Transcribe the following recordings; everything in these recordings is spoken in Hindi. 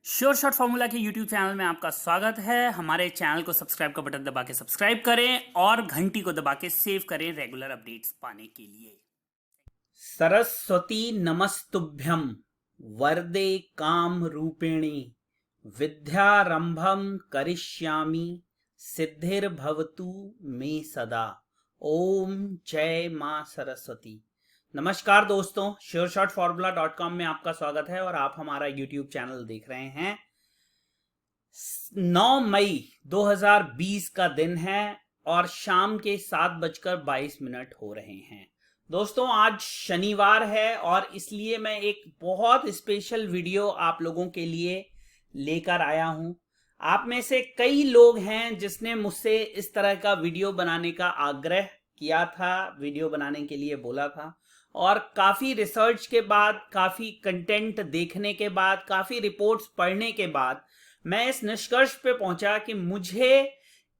श्योर शॉट फॉर्मूला के यूट्यूब चैनल में आपका स्वागत है। हमारे चैनल को सब्सक्राइब का बटन दबा के सब्सक्राइब करें और घंटी को दबा के सेव करें रेगुलर अपडेट्स पाने के लिए। सरस्वती नमस्तुभ्यं वरदे काम रूपिणी विद्यारंभम करिष्यामि सिद्धिर्भवतु मे सदा। ओम जय मां सरस्वती। नमस्कार दोस्तों, sureshotformula.com में आपका स्वागत है और आप हमारा YouTube चैनल देख रहे हैं। 9 मई 2020 का दिन है और शाम के 7:22 हो रहे हैं। दोस्तों, आज शनिवार है और इसलिए मैं एक बहुत स्पेशल वीडियो आप लोगों के लिए लेकर आया हूं। आप में से कई लोग हैं जिसने मुझसे इस तरह का वीडियो बनाने का आग्रह किया था, वीडियो बनाने के लिए बोला था, और काफ़ी रिसर्च के बाद, काफ़ी कंटेंट देखने के बाद, काफ़ी रिपोर्ट्स पढ़ने के बाद मैं इस निष्कर्ष पे पहुंचा कि मुझे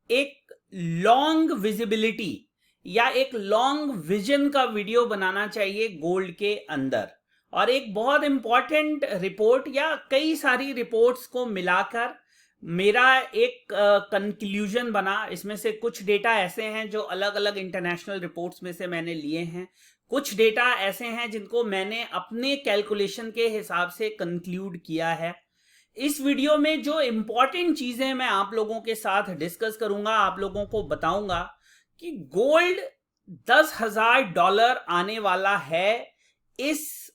एक लॉन्ग विजिबिलिटी या एक लॉन्ग विजन का वीडियो बनाना चाहिए गोल्ड के अंदर। और एक बहुत इंपॉर्टेंट रिपोर्ट या कई सारी रिपोर्ट्स को मिलाकर मेरा एक कंक्लूजन बना। इसमें से कुछ डेटा ऐसे हैं जो अलग अलग इंटरनेशनल रिपोर्ट्स में से मैंने लिए हैं, कुछ डेटा ऐसे हैं जिनको मैंने अपने कैलकुलेशन के हिसाब से कंक्लूड किया है। इस वीडियो में जो इंपॉर्टेंट चीजें मैं आप लोगों के साथ डिस्कस करूंगा, आप लोगों को बताऊंगा कि गोल्ड $10,000 आने वाला है इस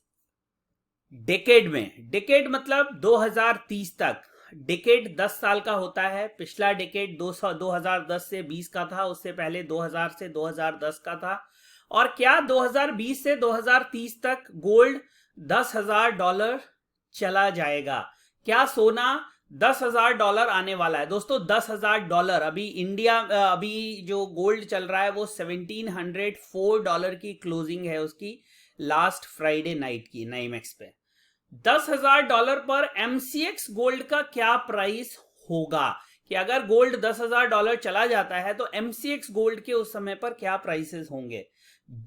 डेकेड में। डेकेड मतलब 2030 तक। डेकेड 10 साल का होता है। पिछला डेकेड 2010 से 20 का था, उससे पहले 2000 से 2010 का था। और क्या 2020 से 2030 तक गोल्ड $10,000 चला जाएगा? क्या सोना $10,000 आने वाला है? दोस्तों, $10,000 अभी जो गोल्ड चल रहा है वो $1,704 की क्लोजिंग है उसकी, लास्ट फ्राइडे नाइट की नाइमेक्स पे। $10,000 पर MCX गोल्ड का क्या प्राइस होगा? कि अगर गोल्ड $10,000 चला जाता है तो MCX गोल्ड के उस समय पर क्या प्राइसेस होंगे?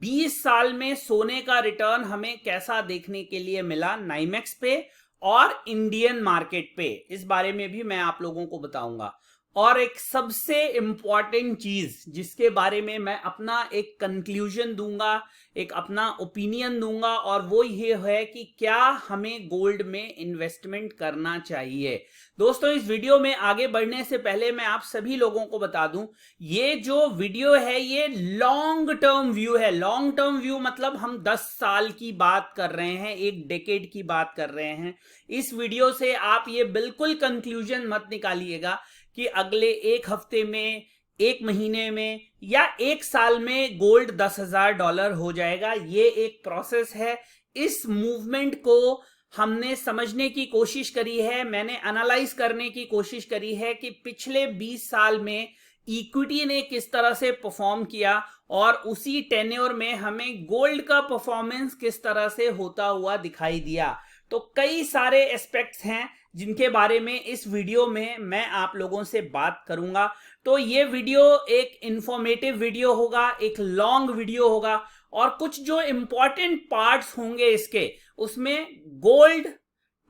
20 साल में सोने का रिटर्न हमें कैसा देखने के लिए मिला नाइमेक्स पे और इंडियन मार्केट पे, इस बारे में भी मैं आप लोगों को बताऊंगा। और एक सबसे इंपॉर्टेंट चीज जिसके बारे में मैं अपना एक कंक्लूजन दूंगा, एक अपना ओपिनियन दूंगा, और वो ये है कि क्या हमें गोल्ड में इन्वेस्टमेंट करना चाहिए। दोस्तों, इस वीडियो में आगे बढ़ने से पहले मैं आप सभी लोगों को बता दूं, ये जो वीडियो है ये लॉन्ग टर्म व्यू है। लॉन्ग टर्म व्यू मतलब हम 10 साल की बात कर रहे हैं, एक डेकेड की बात कर रहे हैं। इस वीडियो से आप ये बिल्कुल कंक्लूजन मत निकालिएगा कि अगले एक हफ्ते में, एक महीने में या एक साल में गोल्ड $10,000 हो जाएगा। ये एक प्रोसेस है। इस मूवमेंट को हमने समझने की कोशिश करी है, मैंने एनालाइज करने की कोशिश करी है कि पिछले 20 साल में इक्विटी ने किस तरह से परफॉर्म किया और उसी टेन्योर में हमें गोल्ड का परफॉर्मेंस किस तरह से होता हुआ दिखाई दिया। तो कई सारे एस्पेक्ट्स हैं जिनके बारे में इस वीडियो में मैं आप लोगों से बात करूंगा। तो ये वीडियो एक इंफॉर्मेटिव वीडियो होगा, एक लॉन्ग वीडियो होगा, और कुछ जो इंपॉर्टेंट पार्ट्स होंगे इसके, उसमें गोल्ड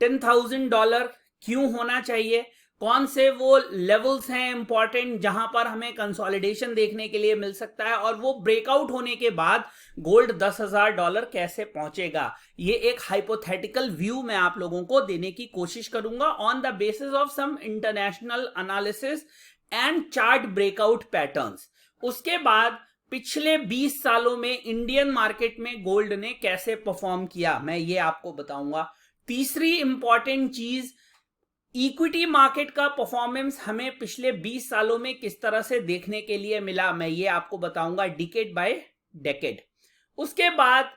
$10,000 क्यों होना चाहिए, कौन से वो लेवल्स हैं इंपॉर्टेंट जहां पर हमें कंसोलिडेशन देखने के लिए मिल सकता है, और वो ब्रेकआउट होने के बाद गोल्ड $10,000 कैसे पहुंचेगा। ये एक हाइपोथेटिकल व्यू मैं आप लोगों को देने की कोशिश करूंगा on the basis of some international analysis and chart breakout patterns. उसके बाद पिछले 20 सालों में इंडियन मार्केट में गोल्ड ने कैसे परफॉर्म किया, मैं ये आपको बताऊंगा। तीसरी इंपॉर्टेंट चीज, इक्विटी मार्केट का परफॉर्मेंस हमें पिछले 20 सालों में किस तरह से देखने के लिए मिला, मैं ये आपको बताऊंगा डेकेड बाय डेकेड। उसके बाद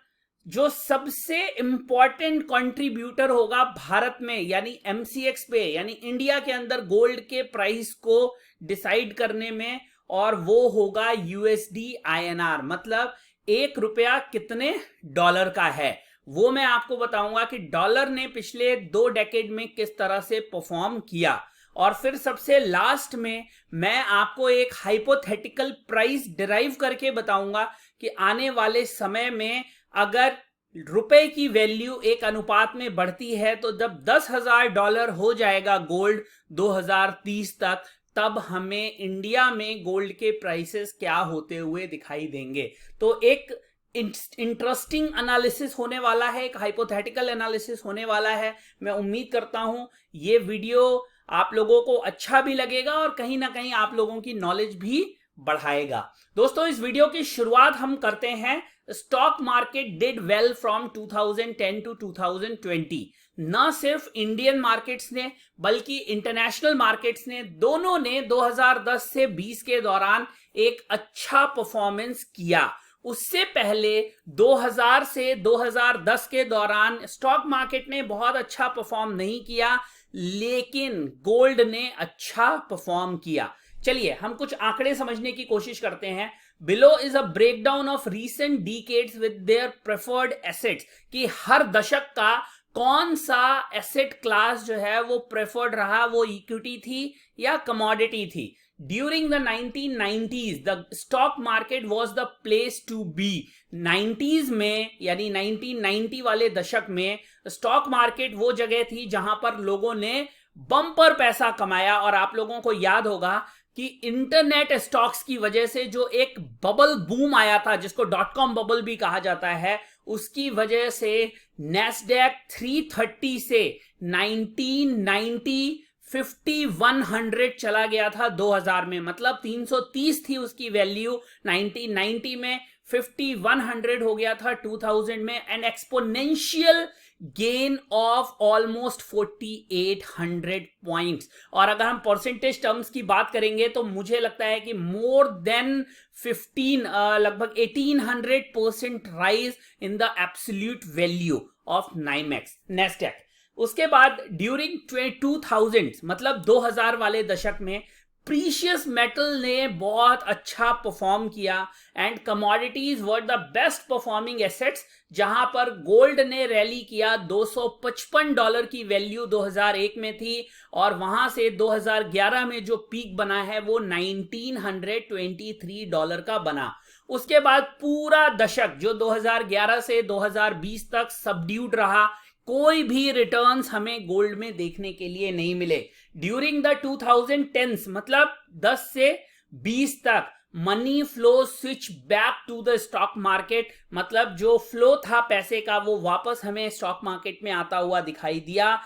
जो सबसे इंपॉर्टेंट कंट्रीब्यूटर होगा भारत में यानी MCX पे, यानी इंडिया के अंदर गोल्ड के प्राइस को डिसाइड करने में, और वो होगा USD INR, मतलब $1 कितने डॉलर का है। वो मैं आपको बताऊंगा कि डॉलर ने पिछले 2 डेकेड में किस तरह से परफॉर्म किया। और फिर सबसे लास्ट में मैं आपको एक हाइपोथेटिकल प्राइस डिराइव करके बताऊंगा कि आने वाले समय में अगर रुपए की वैल्यू एक अनुपात में बढ़ती है, तो जब $10,000 हो जाएगा गोल्ड 2030 तक, तब हमें इंडिया में गोल्ड के प्राइसेस क्या होते हुए दिखाई देंगे। तो एक इंटरेस्टिंग एनालिसिस होने वाला है, एक हाइपोथेटिकल एनालिसिस होने वाला है। मैं उम्मीद करता हूं ये वीडियो आप लोगों को अच्छा भी लगेगा और कहीं ना कहीं आप लोगों की नॉलेज भी बढ़ाएगा। दोस्तों, इस वीडियो की शुरुआत हम करते हैं। Stock market did well from 2010 to 2020। न सिर्फ इंडियन मार्केट्स ने बल्कि इंटरनेशनल मार्केट्स ने, दोनों ने 2010 से 20 के दौरान एक अच्छा परफॉर्मेंस किया। उससे पहले 2000 से 2010 के दौरान स्टॉक मार्केट ने बहुत अच्छा परफॉर्म नहीं किया, लेकिन गोल्ड ने अच्छा परफॉर्म किया। चलिए हम कुछ आंकड़े समझने की कोशिश करते हैं। Below is a breakdown of recent decades with their preferred assets, कि हर दशक का कौन सा एसेट क्लास जो है वो प्रेफर्ड रहा, वो इक्विटी थी या कमोडिटी थी। During the 1990s, the stock market was the place to be. 90s में यानी 1990 वाले दशक में स्टॉक मार्केट वो जगह थी जहां पर लोगों ने बम्पर पैसा कमाया। और आप लोगों को याद होगा कि इंटरनेट स्टॉक्स की वजह से जो एक बबल बूम आया था, जिसको .com बबल भी कहा जाता है, उसकी वजह से नैस्डैक 330 से 1990 5100 चला गया था 2000 में। मतलब 330 थी उसकी वैल्यू 1990 में, 5100 हो गया था 2000 में, and exponential gain of almost 4800 points. और अगर हम परसेंटेज टर्म्स की बात करेंगे तो मुझे लगता है कि मोर देन लगभग 1800% rise in the absolute value of Nasdaq. उसके बाद ड्यूरिंग 2000 मतलब 2000 वाले दशक में प्रीशियस मेटल ने बहुत अच्छा परफॉर्म किया and commodities were the best performing assets, जहां पर गोल्ड ने रैली किया। $255 की वैल्यू 2001 में थी और वहां से 2011 में जो पीक बना है वो $1923 का बना। उसके बाद पूरा दशक जो 2011 से 2020 तक सबड्यूड रहा, कोई भी रिटर्न्स हमें गोल्ड में देखने के लिए नहीं मिले। ड्यूरिंग द 2010s मतलब 10 से 20 तक money flow switch back to the stock market, मतलब जो फ्लो था पैसे का वो वापस हमें स्टॉक मार्केट में आता हुआ दिखाई दिया।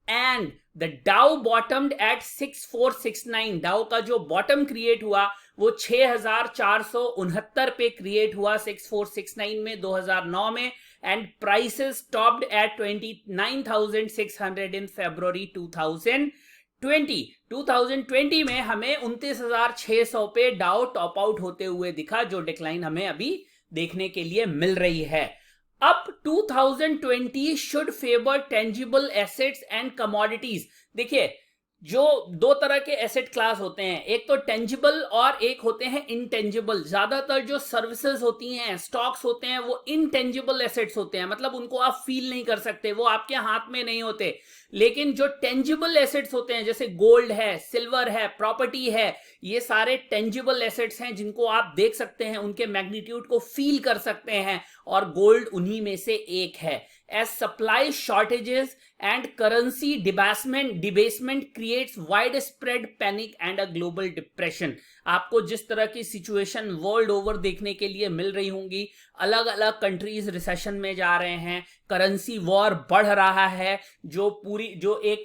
एंड द डाउ बॉटम्ड एट 6469। डाउ का जो बॉटम क्रिएट हुआ वो 6469 पे क्रिएट हुआ 6469 में 2009 में, and prices topped at 29,600 in February 2020। 2020 में हमें 29,600 पे डाउ टॉप आउट होते हुए दिखा, जो डिक्लाइन हमें अभी देखने के लिए मिल रही है। अब 2020 should favour tangible assets and commodities. देखिए, जो दो तरह के एसेट क्लास होते हैं, एक तो टेंजिबल और एक होते हैं इनटेंजिबल। ज्यादातर जो सर्विसेज होती हैं, स्टॉक्स होते हैं, वो इनटेंजिबल एसेट्स होते हैं, मतलब उनको आप फील नहीं कर सकते, वो आपके हाथ में नहीं होते। लेकिन जो टेंजिबल एसेट्स होते हैं, जैसे गोल्ड है, सिल्वर है, प्रॉपर्टी है, ये सारे टेंजिबल एसेट्स हैं जिनको आप देख सकते हैं, उनके मैग्नीट्यूड को फील कर सकते हैं, और गोल्ड उन्हीं में से एक है। As supply shortages and currency debasement creates widespread panic and a global depression। आपको जिस तरह की सिचुएशन वर्ल्ड ओवर देखने के लिए मिल रही होंगी, अलग अलग कंट्रीज रिसेशन में जा रहे हैं, करेंसी वॉर बढ़ रहा है, जो एक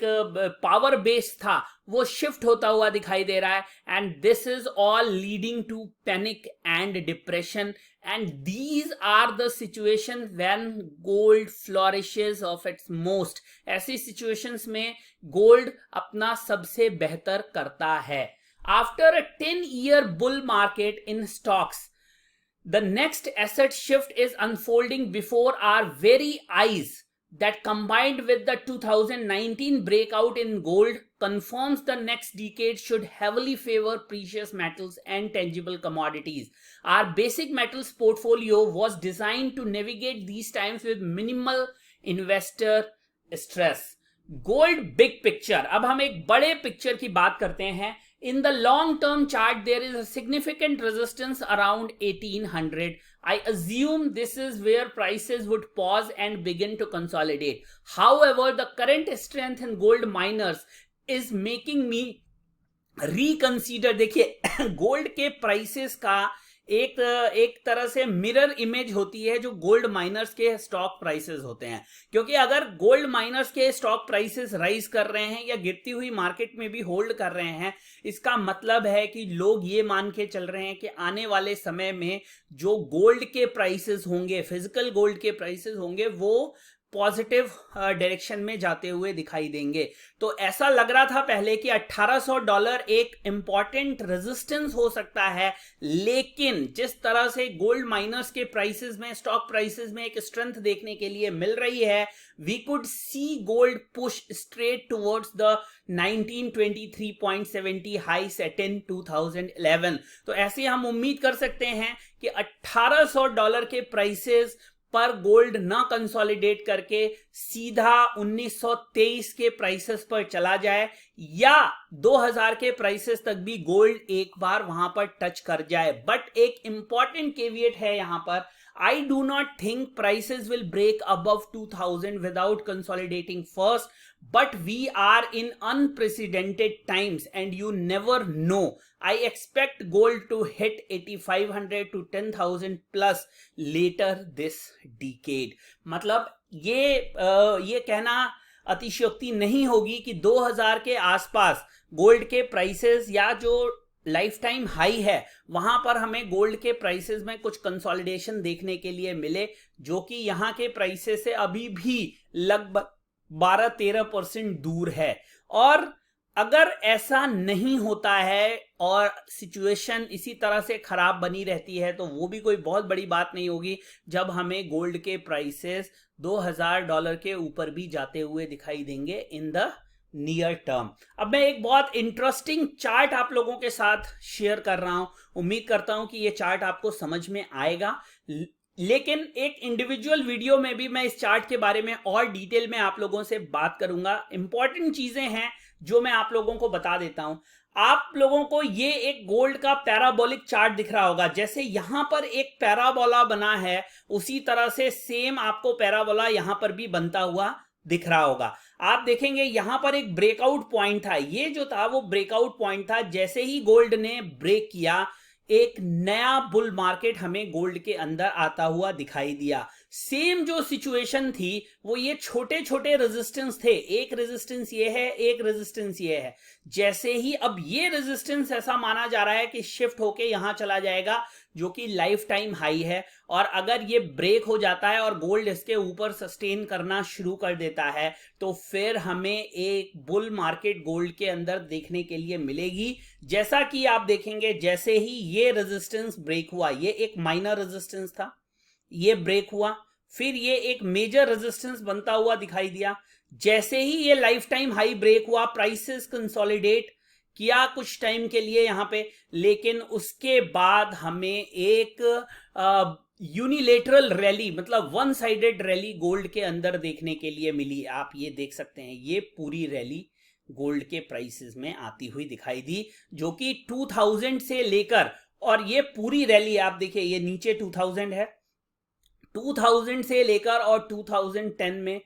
पावर बेस था वो शिफ्ट होता हुआ दिखाई दे रहा है, and this is all leading to panic and depression. And these are the situations when gold flourishes of its most। ऐसी situations में gold अपना सबसे बेहतर करता है। After a 10-year bull market in stocks, the next asset shift is unfolding before our very eyes, that combined with the 2019 breakout in gold confirms the next decade should heavily favor precious metals and tangible commodities। Our basic metals portfolio was designed to navigate these times with minimal investor stress। Gold big picture. अब हम एक बड़े पिक्चर की बात करते हैं। In the long term chart, there is a significant resistance around 1800। I assume this is where prices would pause and begin to consolidate. However, the current strength in gold miners is making me reconsider. देखिए गोल्ड के प्राइसेस का एक तरह से मिरर इमेज होती है जो गोल्ड माइनर्स के स्टॉक प्राइसेस होते हैं, क्योंकि अगर गोल्ड माइनर्स के स्टॉक प्राइसेस राइज कर रहे हैं या गिरती हुई मार्केट में भी होल्ड कर रहे हैं, इसका मतलब है कि लोग ये मान के चल रहे हैं कि आने वाले समय में जो गोल्ड के प्राइसेस होंगे, फिजिकल गोल्ड के प्राइसेस होंगे, वो पॉजिटिव डायरेक्शन में जाते हुए दिखाई देंगे। तो ऐसा लग रहा था पहले कि $1800 एक इंपॉर्टेंट रेजिस्टेंस हो सकता है, लेकिन जिस तरह से गोल्ड माइनर्स के प्राइसेस में, स्टॉक प्राइसेस में एक स्ट्रेंथ देखने के लिए मिल रही है, we could see gold push straight towards the 1923.70 high set in 2011। तो ऐसे हम उम्मीद कर सकते हैं कि $1800 के प्राइसेस पर गोल्ड ना कंसोलिडेट करके सीधा 1923 के प्राइसेस पर चला जाए, या 2000 के प्राइसेस तक भी गोल्ड एक बार वहां पर टच कर जाए। बट एक इंपॉर्टेंट केविएट है यहां पर, I do not think prices will break above 2000 without consolidating first, but we are in unprecedented times and you never know. I expect gold to hit 8500 to 10,000 plus later this decade. मतलब ये कहना अतिशयोक्ति नहीं होगी कि 2000 के आसपास गोल्ड के प्राइसेस या जो लाइफ टाइम हाई है वहां पर हमें गोल्ड के प्राइसेस में कुछ कंसोलिडेशन देखने के लिए मिले, जो कि यहां के प्राइसेस से अभी भी लगभग 12-13% दूर है। और अगर ऐसा नहीं होता है और सिचुएशन इसी तरह से खराब बनी रहती है तो वो भी कोई बहुत बड़ी बात नहीं होगी जब हमें गोल्ड के प्राइसेस $2000 के ऊपर भी जाते हुए दिखाई देंगे इन द नियर टर्म। अब मैं एक बहुत इंटरेस्टिंग चार्ट आप लोगों के साथ शेयर कर रहा हूं, उम्मीद करता हूं कि ये चार्ट आपको समझ में आएगा, लेकिन एक इंडिविजुअल वीडियो में भी मैं इस चार्ट के बारे में और डिटेल में आप लोगों से बात करूंगा। इंपॉर्टेंट चीजें हैं जो मैं आप लोगों को बता देता हूं। आप लोगों को ये एक गोल्ड का पैराबोलिक चार्ट दिख रहा होगा, जैसे यहां पर एक पैराबोला बना है उसी तरह से सेम आपको पैराबोला यहां पर भी बनता हुआ दिख रहा होगा। आप देखेंगे यहां पर एक ब्रेकआउट पॉइंट था, ये जो था वो ब्रेकआउट पॉइंट था। जैसे ही गोल्ड ने ब्रेक किया, एक नया बुल मार्केट हमें गोल्ड के अंदर आता हुआ दिखाई दिया। सेम जो सिचुएशन थी वो ये छोटे छोटे रेजिस्टेंस थे, एक रेजिस्टेंस ये है, एक रेजिस्टेंस ये है। जैसे ही अब ये रेजिस्टेंस ऐसा माना जा रहा है कि शिफ्ट होके यहां चला जाएगा जो कि लाइफ टाइम हाई है, और अगर ये ब्रेक हो जाता है और गोल्ड इसके ऊपर सस्टेन करना शुरू कर देता है तो फिर हमें एक बुल मार्केट गोल्ड के अंदर देखने के लिए मिलेगी। जैसा कि आप देखेंगे जैसे ही ये रेजिस्टेंस ब्रेक हुआ, ये एक माइनर रेजिस्टेंस था, ये ब्रेक हुआ, फिर ये एक मेजर रेजिस्टेंस बनता हुआ दिखाई दिया। जैसे ही ये लाइफ टाइम हाई ब्रेक हुआ, प्राइसेस कंसोलिडेट किया कुछ टाइम के लिए यहां पे, लेकिन उसके बाद हमें एक यूनिलेटरल रैली, मतलब वन साइडेड रैली गोल्ड के अंदर देखने के लिए मिली। आप ये देख सकते हैं, ये पूरी रैली गोल्ड के प्राइसेस में आती हुई दिखाई दी, जो कि 2000 से लेकर, और ये पूरी रैली आप देखिए, ये नीचे 2000 है, 2000 से लेकर और 2010 में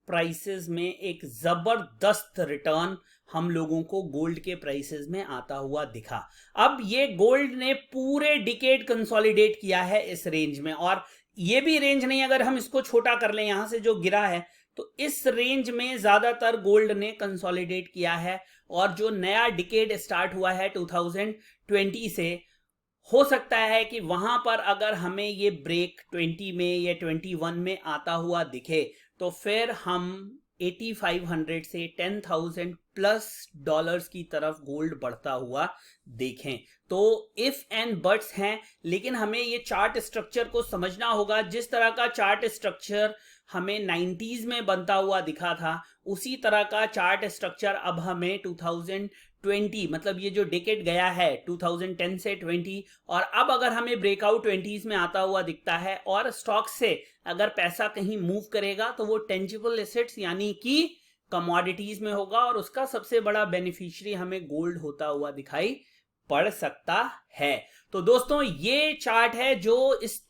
प्राइसेस में एक जबरदस्त रिटर्न हम लोगों को गोल्ड के प्राइसेस में आता हुआ दिखा। अब ये गोल्ड ने पूरे डिकेड कंसोलिडेट किया है इस रेंज में, और ये भी रेंज नहीं, अगर हम इसको छोटा कर लें यहां से जो गिरा है, तो इस रेंज में ज्यादातर गोल्ड ने कंसोलिडेट किया है। और जो नया डिकेड स्टार्ट हुआ है 2020 से, हो सकता है कि वहां पर अगर हमें ये ब्रेक 20 में या 21 में आता हुआ दिखे तो फिर हम 8500 से 10,000 प्लस डॉलर्स की तरफ गोल्ड बढ़ता हुआ देखें। तो इफ एंड बट्स हैं, लेकिन हमें ये चार्ट स्ट्रक्चर को समझना होगा। जिस तरह का चार्ट स्ट्रक्चर हमें 90s में बनता हुआ दिखा था, उसी तरह का चार्ट स्ट्रक्चर अब हमें 2020, मतलब ये जो डिकेड गया है 2010 से 20, और अब अगर हमें ब्रेकआउट 20s में आता हुआ दिखता है और स्टॉक से अगर पैसा कहीं मूव करेगा तो वो टेंजिबल एसेट्स यानी कि कमोडिटीज में होगा, और उसका सबसे बड़ा बेनिफिशियरी हमें गोल्ड होता हुआ दिखाई बढ़ सकता है। तो दोस्तों ये चार्ट है जो इस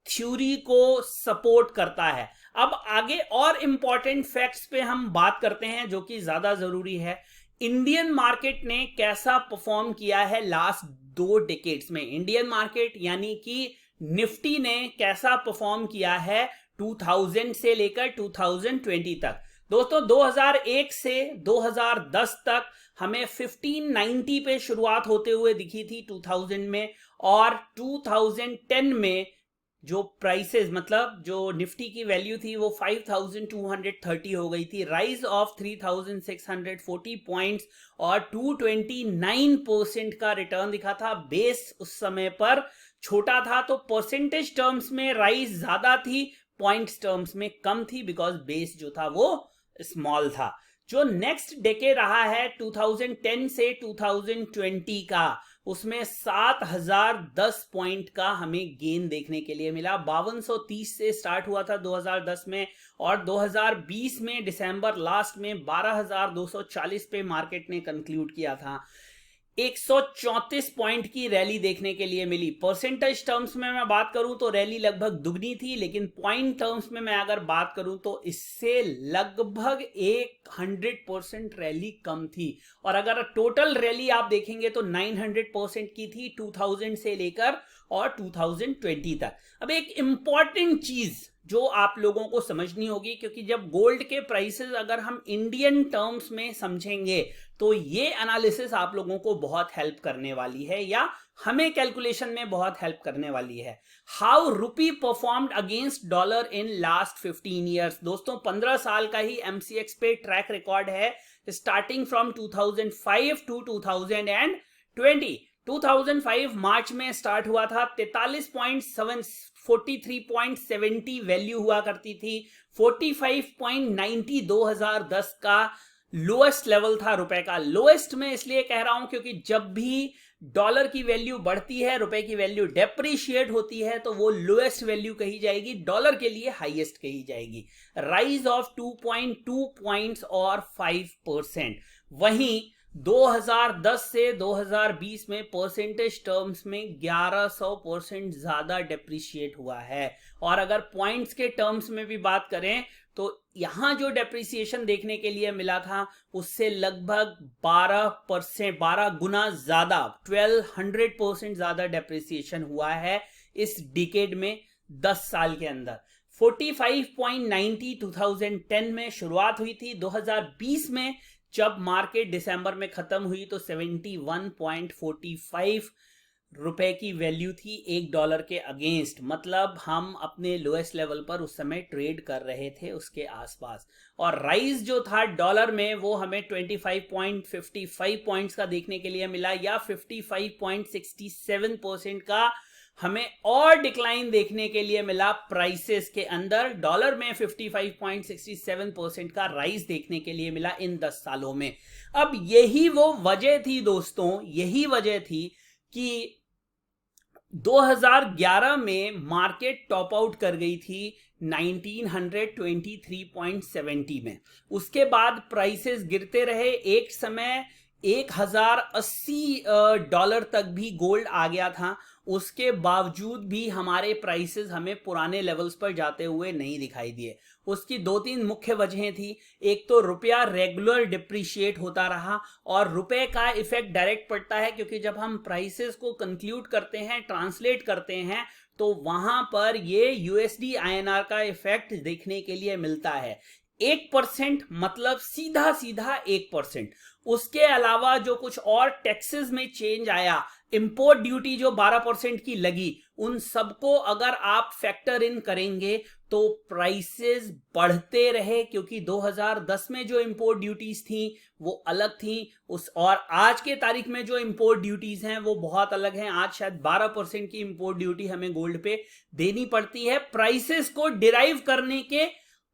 थ्योरी को सपोर्ट करता है। अब आगे और इंपॉर्टेंट फैक्ट्स पे हम बात करते हैं जो कि ज्यादा जरूरी है। इंडियन मार्केट ने कैसा परफॉर्म किया है लास्ट 2 डिकेड्स में। इंडियन मार्केट यानी कि निफ्टी ने कैसा परफॉर्म किया है 2000 से लेकर 2020 तक। दोस्तों 2001 से 2010 तक हमें 1590 पे शुरुआत होते हुए दिखी थी 2000 में, और 2010 में जो प्राइसेस मतलब जो निफ्टी की वैल्यू थी वो 5230 हो गई थी, राइज ऑफ 3640 पॉइंट्स और 229% का रिटर्न दिखा था। बेस उस समय पर छोटा था तो परसेंटेज टर्म्स में राइज ज्यादा थी, पॉइंट्स टर्म्स में कम थी, बिकॉज बेस जो था वो स्मॉल था। जो नेक्स्ट डेकेड रहा है 2010 से 2020 का, उसमें 7010 पॉइंट का हमें गेन देखने के लिए मिला। 5230 से स्टार्ट हुआ था 2010 में, और 2020 में दिसंबर लास्ट में 12240 पे मार्केट ने कंक्लूड किया था। 134 पॉइंट की रैली देखने के लिए मिली। परसेंटेज टर्म्स में मैं बात करूं तो रैली लगभग दुगनी थी, लेकिन पॉइंट टर्म्स में मैं अगर बात करूं तो इससे लगभग 100% रैली कम थी। और अगर टोटल रैली आप देखेंगे तो 900% की थी 2000 से लेकर और 2020 तक। अब एक इंपॉर्टेंट चीज जो आप लोगों को समझनी होगी, क्योंकि जब गोल्ड के प्राइसेस अगर हम इंडियन टर्म्स में समझेंगे तो ये एनालिसिस आप लोगों को बहुत हेल्प करने वाली है, या हमें कैलकुलेशन में बहुत हेल्प करने वाली है। How rupee performed against dollar in last 15 years. दोस्तों 15 साल का ही एमसीएक्स पे ट्रैक रिकॉर्ड है, स्टार्टिंग फ्रॉम 2005 टू 2020। 2005 मार्च में स्टार्ट हुआ था, 43.70 वैल्यू हुआ करती थी। 45.90 2010 का लोएस्ट लेवल था रुपए का। लोएस्ट में इसलिए कह रहा हूं क्योंकि जब भी डॉलर की वैल्यू बढ़ती है, रुपए की वैल्यू डेप्रिशिएट होती है, तो वो लोएस्ट वैल्यू कही जाएगी, डॉलर के लिए हाईएस्ट कही जाएगी। राइज ऑफ 2.2 पॉइंट्स और 5%। वहीं 2010 से 2020 में परसेंटेज टर्म्स में 1100% ज्यादा डेप्रिशिएट हुआ है। और अगर पॉइंट्स के टर्म्स में भी बात करें तो यहां जो डेप्रिसिएशन देखने के लिए मिला था उससे लगभग 12 गुना ज्यादा, 1200% ज्यादा डेप्रिसिएशन हुआ है इस डिकेड में 10 साल के अंदर। 45.90 2010 में शुरुआत हुई थी। 2020 में जब मार्केट दिसंबर में खत्म हुई तो 71.45 रुपए की वैल्यू थी एक डॉलर के अगेंस्ट। मतलब हम अपने लोएस्ट लेवल पर उस समय ट्रेड कर रहे थे उसके आसपास। और राइज जो था डॉलर में वो हमें 25.55 पॉइंट्स का देखने के लिए मिला, या 55.67% का हमें और डिक्लाइन देखने के लिए मिला प्राइसेस के अंदर। डॉलर में 55.67% का राइज देखने के लिए मिला इन 10 सालों में। अब यही वो वजह थी दोस्तों, यही वजह थी कि 2011 में मार्केट टॉप आउट कर गई थी 1923.70 में। उसके बाद प्राइसेस गिरते रहे, एक समय 1080 डॉलर तक भी गोल्ड आ गया था। उसके बावजूद भी हमारे प्राइसेस हमें पुराने लेवल्स पर जाते हुए नहीं दिखाई दिए। उसकी 2-3 मुख्य वजहें थी। एक तो रुपया रेगुलर डिप्रिशिएट होता रहा, और रुपए का इफेक्ट डायरेक्ट पड़ता है क्योंकि जब हम प्राइसेस को कंक्लूड करते हैं, ट्रांसलेट करते हैं, तो वहां पर ये यूएसडी आईएनआर का इफेक्ट देखने के लिए मिलता है। 1% मतलब सीधा सीधा 1%। उसके अलावा जो कुछ और टैक्सेस में चेंज आया, इंपोर्ट ड्यूटी जो 12% की लगी, उन सबको अगर आप फैक्टर इन करेंगे तो प्राइसेस बढ़ते रहे, क्योंकि 2010 में जो इंपोर्ट ड्यूटीज थी वो अलग थी और आज के तारीख में जो इंपोर्ट ड्यूटीज हैं वो बहुत अलग हैं। आज शायद 12% की इंपोर्ट ड्यूटी हमें गोल्ड पे देनी पड़ती है प्राइसेस को डिराइव करने के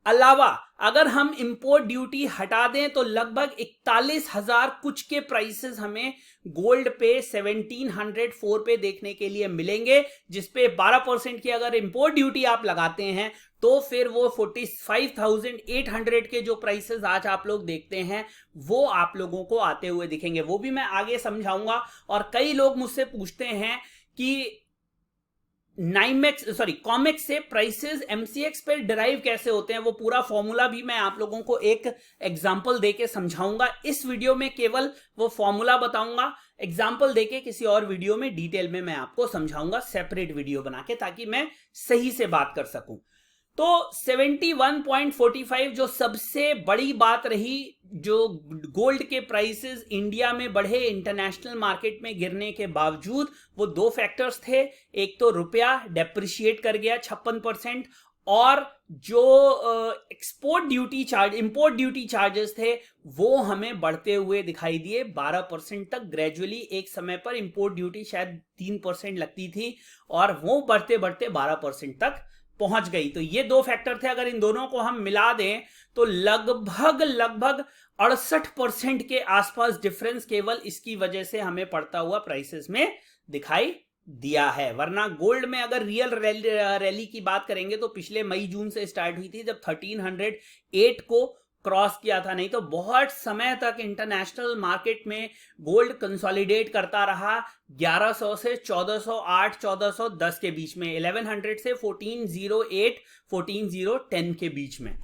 अलावा अगर हम इंपोर्ट ड्यूटी हटा दें तो लगभग 41,000 कुछ के प्राइसेस हमें गोल्ड पे 1704 पे देखने के लिए मिलेंगे, जिसपे 12% की अगर इंपोर्ट ड्यूटी आप लगाते हैं तो फिर वो 45,800 के जो प्राइसेस आज आप लोग देखते हैं वो आप लोगों को आते हुए दिखेंगे। वो भी मैं आगे समझाऊंगा। और कई लोग मुझसे पूछते हैं कि कॉमेक्स से प्राइसेस एमसीएक्स पर डिराइव कैसे होते हैं, वो पूरा फॉर्मूला भी मैं आप लोगों को एक एग्जांपल देके समझाऊंगा। इस वीडियो में केवल वो फॉर्मूला बताऊंगा, एग्जांपल देके किसी और वीडियो में डिटेल में मैं आपको समझाऊंगा, सेपरेट वीडियो बना के, ताकि मैं सही से बात कर सकूं। तो 71.45 जो सबसे बड़ी बात रही, जो गोल्ड के प्राइसेस इंडिया में बढ़े इंटरनेशनल मार्केट में गिरने के बावजूद, वो दो फैक्टर्स थे। एक तो रुपया डेप्रिशिएट कर गया 56%, और जो export duty charge, import duty charges थे वो हमें बढ़ते हुए दिखाई दिए 12% तक ग्रेजुअली। एक समय पर इंपोर्ट ड्यूटी शायद 3% लगती थी और वो बढ़ते बढ़ते 12% तक पहुंच गई। तो ये दो फैक्टर थे, अगर इन दोनों को हम मिला दें तो लगभग 68% के आसपास डिफरेंस केवल इसकी वजह से हमें पड़ता हुआ प्राइसेस में दिखाई दिया है। वरना गोल्ड में अगर रियल रैली की बात करेंगे तो पिछले मई जून से स्टार्ट हुई थी, जब 1308 को क्रॉस किया था। नहीं तो बहुत समय तक इंटरनेशनल मार्केट में गोल्ड कंसोलिडेट करता रहा 1100 से 1408 1410 के बीच में, 1100 से 1408 1410 के बीच में।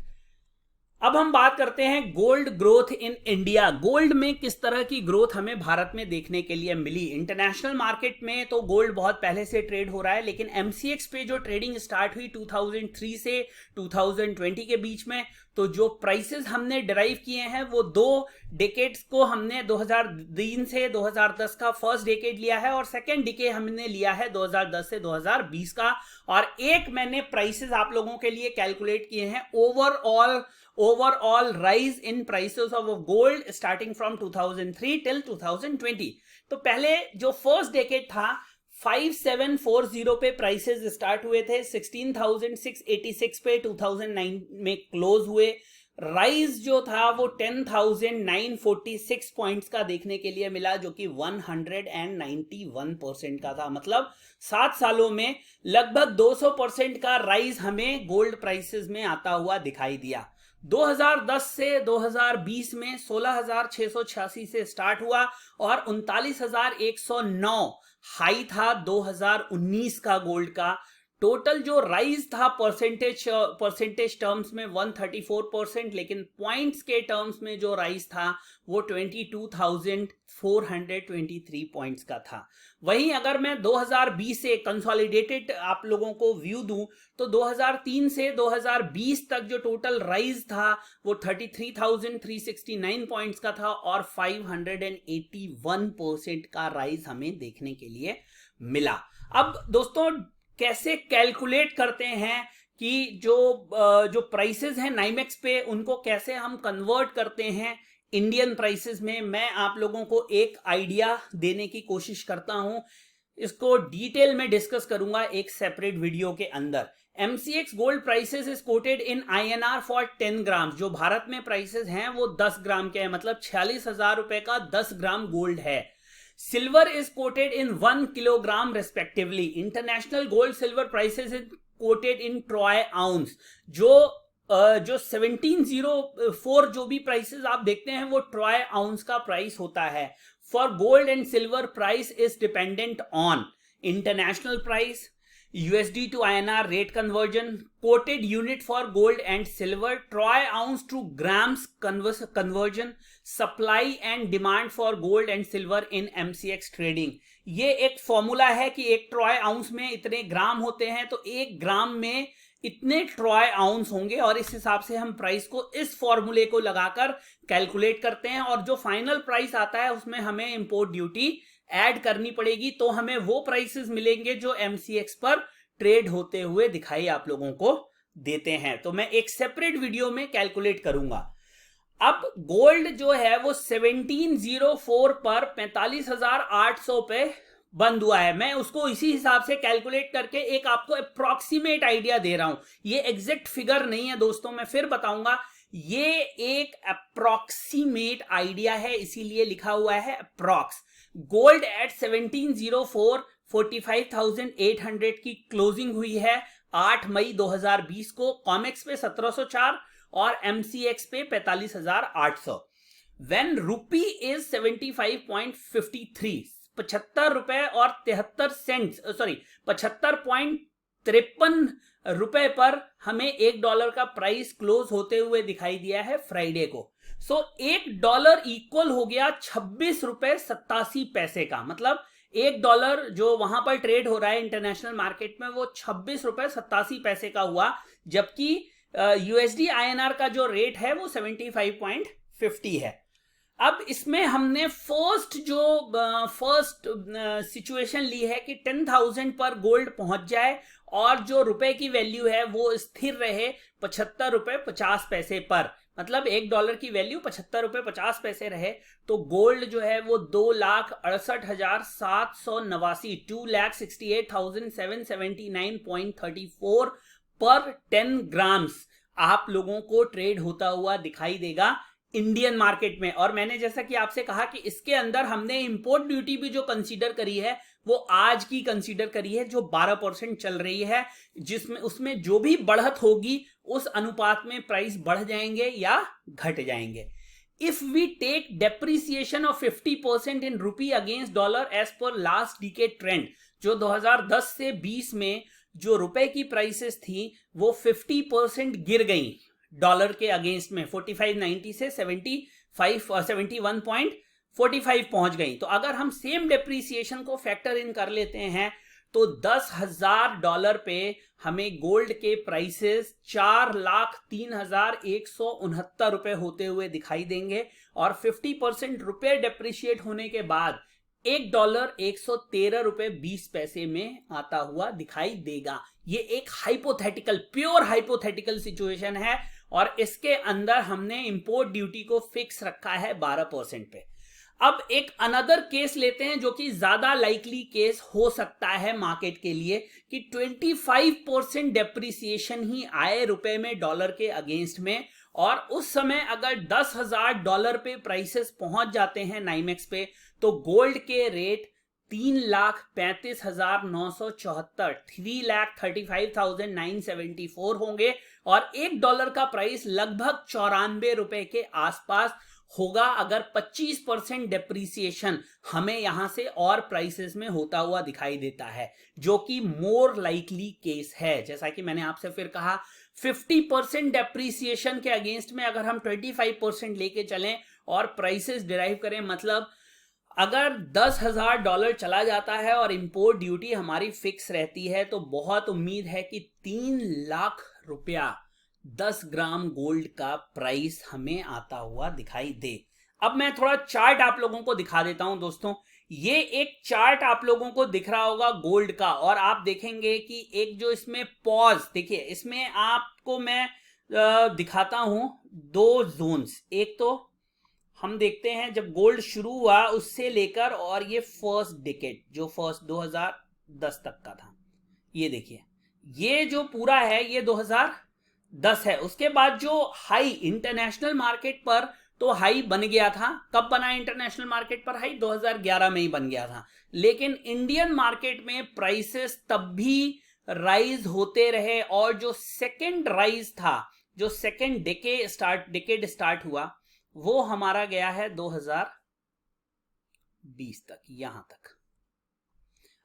अब हम बात करते हैं gold growth in India. Gold में किस तरह की ग्रोथ हमें भारत में देखने के लिए मिली। इंटरनेशनल मार्केट में तो गोल्ड बहुत पहले से ट्रेड हो रहा है, लेकिन एमसीएक्स पे जो ट्रेडिंग स्टार्ट हुई 2003 से 2020 के बीच में, तो जो प्राइसेस हमने डिराइव किए हैं वो दो डेकेड्स को हमने 2003 से 2010 का फर्स्ट डेकेड लिया है और सेकेंड डेकेड हमने लिया है 2010 से 2020 का। और एक मैंने प्राइसेस आप लोगों के लिए कैलकुलेट किए हैं, overall rise in prices of gold starting from 2003 till 2020। तो पहले जो फर्स्ट डेकेड था 5740 पे प्राइसेस स्टार्ट हुए थे, 16,686 पे 2009 में क्लोज हुए। राइज जो था वो 10,946 पॉइंट्स का देखने के लिए मिला, जो कि 191% का था। मतलब 7 सालों में लगभग 200% का राइज हमें गोल्ड प्राइसेस में आता हुआ दिखाई दिया। 2010 से 2020 में 16,686 से स्टार्ट हुआ और 39,109 हाई था 2019 का गोल्ड का। टोटल जो राइज था परसेंटेज टर्म्स में 134%, लेकिन पॉइंट्स के टर्म्स में जो राइज था वो 22,423 पॉइंट्स का था। वहीं अगर मैं 2020 से कंसोलिडेटेड आप लोगों को व्यू दूं तो 2003 से 2020 तक जो टोटल राइज था वो 33,369 पॉइंट्स का था और 581% का राइज हमें देखने के लिए मिला। अब दोस्तों कैसे कैलकुलेट करते हैं कि जो प्राइसेस हैं नाइमेक्स पे, उनको कैसे हम कन्वर्ट करते हैं इंडियन प्राइसेस में, मैं आप लोगों को एक आइडिया देने की कोशिश करता हूं। इसको डिटेल में डिस्कस करूंगा एक सेपरेट वीडियो के अंदर। MCX gold prices is quoted in INR for 10 ग्राम। जो भारत में प्राइसेस हैं वो 10 ग्राम के हैं, मतलब 46,000 रुपए का 10 ग्राम गोल्ड है। Silver is quoted in 1 kilogram respectively. International gold silver prices is quoted in Troy ounce. जो 1704 जो भी प्राइसेस आप देखते हैं वो ट्रॉय आउंस का प्राइस होता है। For gold and silver price is dependent on international price, USD to INR rate conversion, quoted unit for gold and silver, troy ounce to grams conversion, supply and demand for gold and silver in MCX trading। ये एक फॉर्मूला है कि एक ट्रॉय आउंस में इतने ग्राम होते हैं तो एक ग्राम में इतने ट्रॉय आउंस होंगे, और इस हिसाब से हम प्राइस को इस फॉर्मूले को लगाकर कैलकुलेट करते हैं और जो फाइनल प्राइस आता है उसमें हमें इंपोर्ट ड्यूटी ऐड करनी पड़ेगी, तो हमें वो प्राइसेस मिलेंगे जो एमसीएक्स पर ट्रेड होते हुए दिखाई आप लोगों को देते हैं। तो मैं एक सेपरेट वीडियो में कैलकुलेट करूंगा। अब गोल्ड जो है वो 1704 पर 45,800 पे बंद हुआ है। मैं उसको इसी हिसाब से कैलकुलेट करके एक आपको अप्रॉक्सीमेट आइडिया दे रहा हूं, ये एग्जैक्ट फिगर नहीं है दोस्तों, मैं फिर बताऊंगा, ये एक अप्रॉक्सीमेट आइडिया है, इसीलिए लिखा हुआ है अप्रॉक्स। गोल्ड एट 1704 45,800 की क्लोजिंग हुई है 8 मई 2020 को। कॉमेक्स पे 1704 और MCX पे 45,800। When rupee is 75.53, 75 रुपए और 73 सेंट्स, सॉरी 75.53 रुपए पर हमें $1 का प्राइस क्लोज होते हुए दिखाई दिया है फ्राइडे को। सो $1 इक्वल हो गया 26 रुपए 87 पैसे का, मतलब $1 जो वहां पर ट्रेड हो रहा है इंटरनेशनल मार्केट में वो 26 रुपए 87 पैसे का हुआ, जबकि USD INR का जो रेट है वो 75.50 है। अब इसमें हमने फर्स्ट सिचुएशन ली है कि 10,000 पर गोल्ड पहुंच जाए और जो रुपए की वैल्ययू है वो स्थिर रहे 75 रुपए 50 पैसे पर, मतलब $1 की वैल्यू 75 रुपए 50 पैसे रहे, तो गोल्ड जो है वो 2,68,789 2,68,779.34 पर 10 ग्राम्स आप लोगों को ट्रेड होता हुआ दिखाई देगा इंडियन मार्केट में। और मैंने जैसा कि आपसे कहा कि इसके अंदर हमने इंपोर्ट ड्यूटी भी जो कंसीडर करी है वो आज की कंसीडर करी है, जो 12% चल रही है, जिसमें उसमें जो भी बढ़त होगी उस अनुपात में प्राइस बढ़ जाएंगे या घट जाएंगे। If we take depreciation of 50% in rupee against dollar as per last decade trend, जो 2010 से 20 में जो रुपए की प्राइसेस थी वो 50% गिर गई डॉलर के अगेंस्ट में, 45.90 से 71.45 पहुंच गई। तो अगर हम सेम डेप्रिसिएशन को फैक्टर इन कर लेते हैं तो $10,000 पे हमें गोल्ड के प्राइसेस 4,03,169 रुपए होते हुए दिखाई देंगे, और 50% रुपए डेप्रिशिएट होने के बाद $1 113 रुपए 20 पैसे में आता हुआ दिखाई देगा। ये एक हाइपोथेटिकल, प्योर हाइपोथेटिकल सिचुएशन है, और इसके अंदर हमने इंपोर्ट ड्यूटी को फिक्स रखा है 12% पे। अब एक अनदर केस लेते हैं जो कि ज्यादा लाइकली केस हो सकता है मार्केट के लिए, कि 25% डेप्रिसिएशन ही आए रुपए में डॉलर के अगेंस्ट में, और उस समय अगर $10,000 पे प्राइसेस पहुंच जाते हैं नाइमेक्स पे, तो गोल्ड के रेट 3,35,974 3,35,974 होंगे, और $1 का प्राइस लगभग 94 रुपए के आसपास होगा अगर 25% डेप्रिसिएशन हमें यहां से और प्राइसेस में होता हुआ दिखाई देता है, जो कि मोर लाइकली केस है। जैसा कि मैंने आपसे फिर कहा, 50% डेप्रिसिएशन के अगेंस्ट में अगर हम 25% लेके चलें और प्राइसेस डिराइव करें, मतलब अगर $10,000 चला जाता है और इंपोर्ट ड्यूटी हमारी फिक्स रहती है, तो बहुत उम्मीद है कि 3 लाख रुपया 10 ग्राम गोल्ड का प्राइस हमें आता हुआ दिखाई दे। अब मैं थोड़ा चार्ट आप लोगों को दिखा देता हूं दोस्तों। ये एक चार्ट आप लोगों को दिख रहा होगा गोल्ड का, और आप देखेंगे कि एक जो इसमें पॉज, देखिए इसमें आपको मैं दिखाता हूं 2 जोन्स। एक तो हम देखते हैं जब गोल्ड शुरू हुआ उससे लेकर, और ये फर्स्ट डिकेड जो फर्स्ट 2010 तक का था, ये देखिए ये जो पूरा है ये 2010 है। उसके बाद जो हाई इंटरनेशनल मार्केट पर तो हाई बन गया था, कब बना इंटरनेशनल मार्केट पर हाई? 2011 में ही बन गया था। लेकिन इंडियन मार्केट में प्राइसेस तब भी राइज होते रहे, और जो सेकंड राइज था, जो सेकंड डिकेड स्टार्ट हुआ, वो हमारा गया है 2020 तक, यहां तक।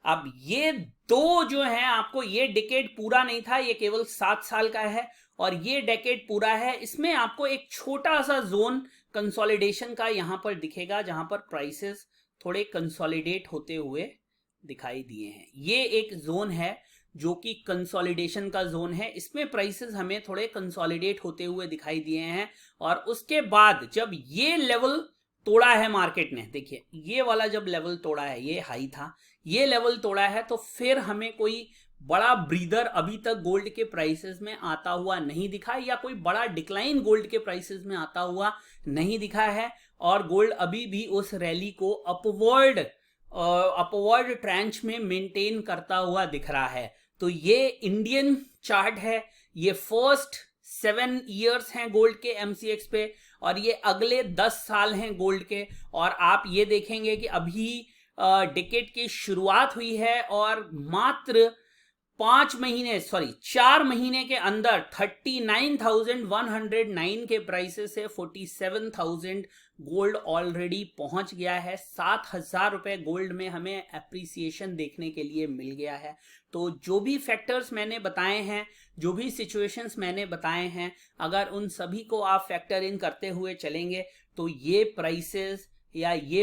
अब ये दो जो है, आपको ये डिकेड पूरा नहीं था, ये केवल 7 साल का है, और ये डेकेड पूरा है। इसमें आपको एक छोटा सा जोन कंसोलिडेशन का यहां पर दिखेगा, जहां पर प्राइसेस थोड़े कंसोलिडेट होते हुए दिखाई दिए हैं। ये एक जोन है जो कि कंसोलिडेशन का जोन है, इसमें प्राइसेस हमें थोड़े कंसोलिडेट होते हुए दिखाई दिए हैं। और उसके बाद जब ये लेवल तोड़ा है मार्केट ने, देखिए ये वाला जब लेवल तोड़ा है, ये हाई था, ये लेवल तोड़ा है, तो फिर हमें कोई बड़ा ब्रीदर अभी तक गोल्ड के प्राइसेस में आता हुआ नहीं दिखा, या कोई बड़ा डिक्लाइन गोल्ड के प्राइसेस में आता हुआ नहीं दिखा है। और गोल्ड अभी भी उस रैली को अपवर्ड अपवर्ड ट्रेंच में मेंटेन करता हुआ दिख रहा है। तो ये इंडियन चार्ट है, ये फर्स्ट 7 ईयर्स हैं गोल्ड के MCX पे, और ये अगले 10 साल हैं गोल्ड के। और आप ये देखेंगे कि अभी डिकेड की शुरुआत हुई है और मात्र 4 महीने के अंदर 39,109 के प्राइसेस से 47,000 गोल्ड ऑलरेडी पहुंच गया है। 7,000 रुपए गोल्ड में हमें एप्रिसिएशन देखने के लिए मिल गया है। तो जो भी फैक्टर्स मैंने बताए हैं, जो भी सिचुएशंस मैंने बताए हैं, अगर उन सभी को आप फैक्टर इन करते हुए चलेंगे तो ये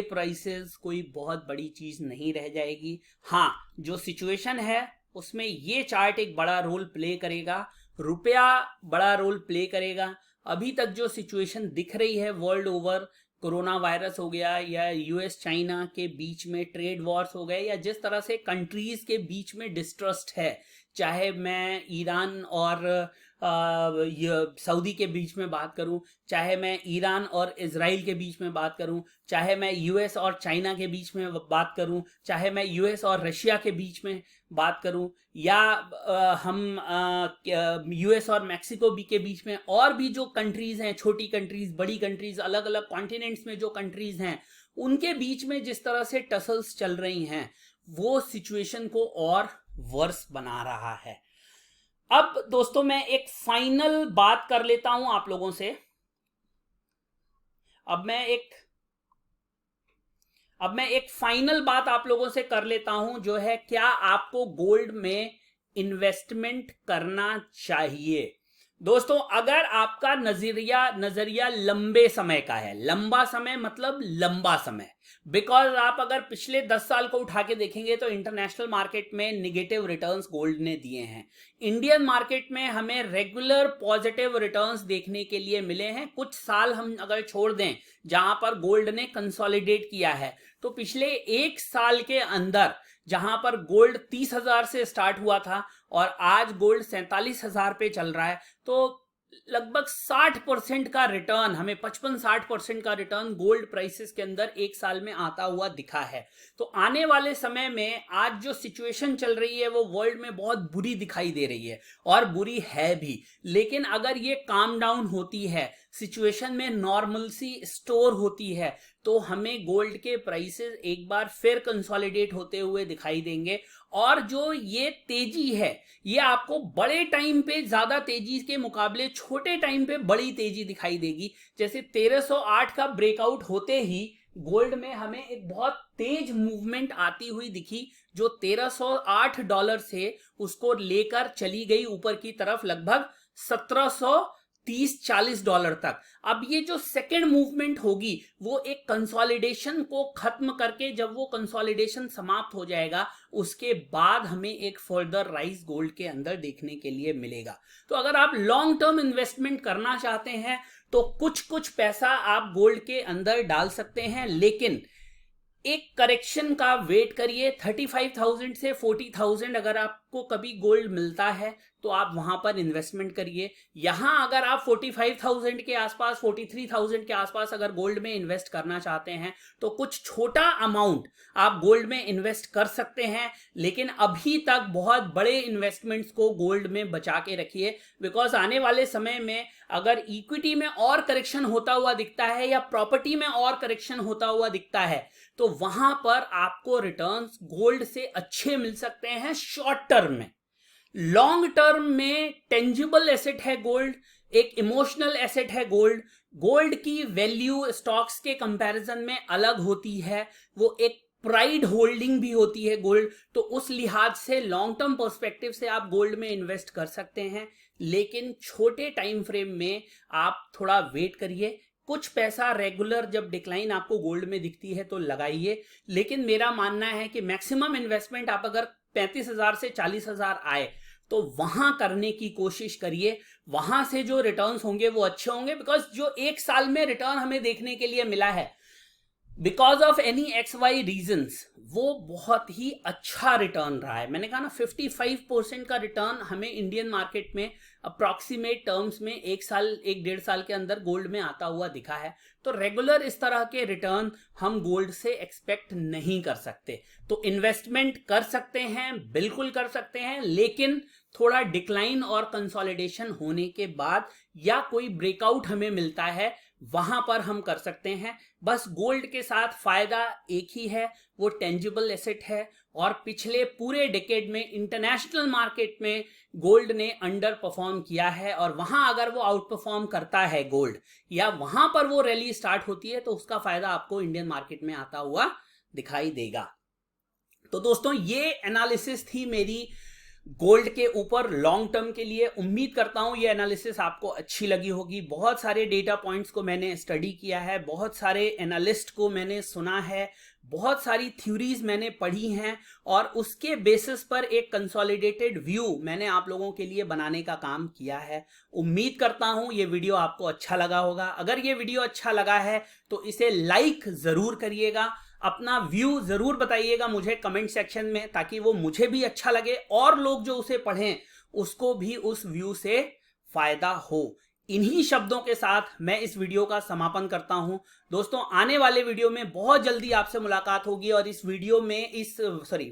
प्राइसेस कोई बहुत बड़ी चीज नहीं रह जाएगी। हाँ, जो सिचुएशन है उसमें ये चार्ट एक बड़ा रोल प्ले करेगा, रुपया बड़ा रोल प्ले करेगा। अभी तक जो सिचुएशन दिख रही है वर्ल्ड ओवर, कोरोना वायरस हो गया या US चाइना के बीच में ट्रेड वॉर्स हो गए, या जिस तरह से कंट्रीज के बीच में डिस्ट्रस्ट है, चाहे मैं ईरान और सऊदी के बीच में बात करूं, चाहे मैं ईरान और इजराइल के बीच में बात करूं, चाहे मैं US और चाइना के बीच में बात करूं, चाहे मैं US और रशिया के बीच में बात करूं, या हम US और मैक्सिको के बीच में और भी जो कंट्रीज हैं, छोटी कंट्रीज, बड़ी कंट्रीज, अलग अलग कॉन्टिनेंट्स में जो कंट्रीज हैं, उनके बीच में जिस तरह से टसल्स चल रही हैं, वो सिचुएशन को और वर्स बना रहा है। अब दोस्तों मैं एक फाइनल बात कर लेता हूं आप लोगों से। अब मैं एक फाइनल बात आप लोगों से कर लेता हूं, जो है क्या आपको गोल्ड में इन्वेस्टमेंट करना चाहिए। दोस्तों, अगर आपका नजरिया लंबे समय का है, लंबा समय मतलब लंबा समय, बिकॉज आप अगर पिछले 10 साल को उठा के देखेंगे तो इंटरनेशनल मार्केट में निगेटिव रिटर्न्स गोल्ड ने दिए हैं। इंडियन मार्केट में हमें रेगुलर पॉजिटिव रिटर्न्स देखने के लिए मिले हैं। कुछ साल हम अगर छोड़ दें जहां पर गोल्ड ने कंसोलिडेट किया है, तो पिछले 1 साल के अंदर जहां पर गोल्ड 30,000 से स्टार्ट हुआ था और आज गोल्ड 47,000 पे चल रहा है, तो लगभग 60% का रिटर्न, हमें 55-60% का रिटर्न गोल्ड प्राइसेस के अंदर 1 साल में आता हुआ दिखा है। तो आने वाले समय में आज जो सिचुएशन चल रही है वो वर्ल्ड में बहुत बुरी दिखाई दे रही है, और बुरी है भी। लेकिन अगर ये काम डाउन होती है, सिचुएशन में नॉर्मलसी स्टोर होती है, तो हमें गोल्ड के प्राइसेस एक बार फिर कंसोलिडेट होते हुए दिखाई देंगे। और जो ये तेजी है, ये आपको बड़े टाइम पे ज्यादा तेजी के मुकाबले छोटे टाइम पे बड़ी तेजी दिखाई देगी। जैसे 1308 का ब्रेकआउट होते ही गोल्ड में हमें एक बहुत तेज मूवमेंट आती हुई दिखी, जो $1308 से उसको लेकर चली गई ऊपर की तरफ लगभग $1730-40 तक। अब ये जो सेकेंड मूवमेंट होगी वो एक कंसोलिडेशन को खत्म करके, जब वो कंसोलिडेशन समाप्त हो जाएगा, उसके बाद हमें एक फर्दर राइज गोल्ड के अंदर देखने के लिए मिलेगा। तो अगर आप लॉन्ग टर्म इन्वेस्टमेंट करना चाहते हैं तो कुछ पैसा आप गोल्ड के अंदर डाल सकते हैं, लेकिन एक करेक्शन का वेट करिए। 35,000 से 40,000 अगर आपको कभी गोल्ड मिलता है तो आप वहां पर इन्वेस्टमेंट करिए। यहां अगर आप 45,000 के आसपास, 43,000 के आसपास अगर गोल्ड में इन्वेस्ट करना चाहते हैं तो कुछ छोटा अमाउंट आप गोल्ड में इन्वेस्ट कर सकते हैं, लेकिन अभी तक बहुत बड़े इन्वेस्टमेंट्स को गोल्ड में बचा के रखिए। बिकॉज आने वाले समय में अगर इक्विटी में और करेक्शन होता हुआ दिखता है या प्रॉपर्टी में और करेक्शन होता हुआ दिखता है, तो वहां पर आपको रिटर्न्स गोल्ड से अच्छे मिल सकते हैं शॉर्ट टर्म में। लॉन्ग टर्म में टेंजिबल एसेट है गोल्ड, एक इमोशनल एसेट है गोल्ड। गोल्ड की वैल्यू स्टॉक्स के कंपैरिजन में अलग होती है, वो एक प्राइड होल्डिंग भी होती है गोल्ड। तो उस लिहाज से लॉन्ग टर्म पर्सपेक्टिव से आप गोल्ड में इन्वेस्ट कर सकते हैं, लेकिन छोटे टाइम फ्रेम में आप थोड़ा वेट करिए। कुछ पैसा रेगुलर जब डिक्लाइन आपको गोल्ड में दिखती है तो लगाइए, लेकिन मेरा मानना है कि मैक्सिमम इन्वेस्टमेंट आप अगर 35,000 से 40,000 आए तो वहां करने की कोशिश करिए। वहां से जो रिटर्न्स होंगे वो अच्छे होंगे, बिकॉज जो 1 साल में रिटर्न हमें देखने के लिए मिला है because of any x y reasons वो बहुत ही अच्छा रिटर्न रहा है। मैंने कहा ना 55% का रिटर्न हमें इंडियन मार्केट में अप्रॉक्सीमेट टर्म्स में 1-1.5 साल के अंदर गोल्ड में आता हुआ दिखा है। तो रेगुलर इस तरह के रिटर्न हम गोल्ड से एक्सपेक्ट नहीं कर सकते। तो इन्वेस्टमेंट कर सकते हैं, बिल्कुल कर सकते हैं, लेकिन थोड़ा डिक्लाइन और कंसोलिडेशन होने के बाद या कोई ब्रेकआउट हमें मिलता है वहां पर हम कर सकते हैं। बस गोल्ड के साथ फायदा एक ही है, वो टेंजिबल एसेट है। और पिछले पूरे डिकेड में इंटरनेशनल मार्केट में गोल्ड ने अंडर परफॉर्म किया है, और वहां अगर वो आउट परफॉर्म करता है गोल्ड, या वहां पर वो रैली स्टार्ट होती है, तो उसका फायदा आपको इंडियन मार्केट में आता हुआ दिखाई देगा। तो दोस्तों ये एनालिसिस थी मेरी गोल्ड के ऊपर लॉन्ग टर्म के लिए। उम्मीद करता हूं ये एनालिसिस आपको अच्छी लगी होगी। बहुत सारे डेटा पॉइंट्स को मैंने स्टडी किया है, बहुत सारे एनालिस्ट को मैंने सुना है, बहुत सारी थ्योरीज मैंने पढ़ी हैं, और उसके बेसिस पर एक कंसोलिडेटेड व्यू मैंने आप लोगों के लिए बनाने का काम किया है। उम्मीद करता हूं ये वीडियो आपको अच्छा लगा होगा। अगर ये वीडियो अच्छा लगा है तो इसे लाइक जरूर करिएगा, अपना व्यू जरूर बताइएगा मुझे कमेंट सेक्शन में, ताकि वो मुझे भी अच्छा लगे और लोग जो उसे पढ़ें उसको भी उस व्यू से फायदा हो। इन्हीं शब्दों के साथ मैं इस वीडियो का समापन करता हूं। दोस्तों आने वाले वीडियो में बहुत जल्दी आपसे मुलाकात होगी, और इस वीडियो में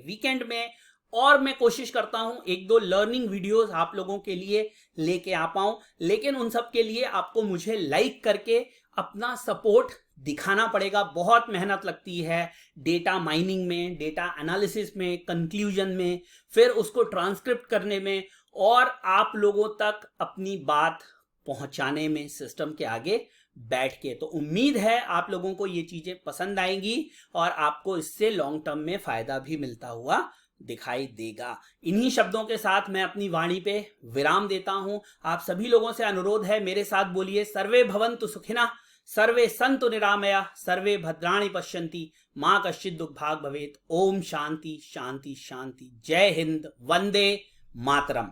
वीकेंड में और मैं कोशिश करता हूं 1-2 लर्निंग वीडियोस आप लोगों के लिए लेके आ पाऊं। लेकिन उन सब के लिए आपको मुझे लाइक करके अपना सपोर्ट दिखाना पड़ेगा। बहुत मेहनत लगती है डेटा माइनिंग में, डेटा एनालिसिस में, कंक्लूजन में, फिर उसको ट्रांसक्रिप्ट करने में, और आप लोगों तक अपनी बात पहुंचाने में सिस्टम के आगे बैठ के। तो उम्मीद है आप लोगों को ये चीजें पसंद आएंगी और आपको इससे लॉन्ग टर्म में फायदा भी मिलता हुआ दिखाई देगा। इन्हीं शब्दों के साथ मैं अपनी वाणी पे विराम देता हूं। आप सभी लोगों से अनुरोध है, मेरे साथ बोलिए, सर्वे भवन्तु सुखिनः, सर्वे सन्तु निरामया, सर्वे भद्राणि पश्यन्ति, मां कश्चित् दुःखभाग् भवेत्। ओम शांति शांति शांति। जय हिंद, वंदे मातरम।